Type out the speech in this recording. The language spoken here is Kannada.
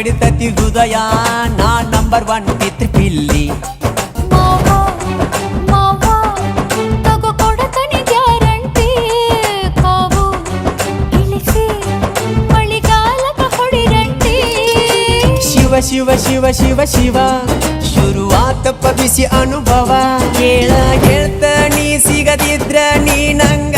ಬಡಿತತಿ ಹೃದಯ ನಾ ನಂಬರ್ 1 ಪಿತೃ ಪಿಲ್ಲಿ ತಗೋ ಕೊಡತನಿ ಗ್ಯಾರಂಟಿ ಕಾವು ಇಳಿಸಿ ಮಳಿಗಾಲಕ ಹೊಡಿರಂಟಿ ಶಿವ ಶಿವ ಶಿವ ಶಿವ ಶಿವ ಶುರುವಾತಪ್ಪ ಬಿಸಿ ಅನುಭವ ಕೇಳ ಹೇಳ್ತ ನೀ ಸಿಗದಿದ್ರ ನೀ ನಂಗ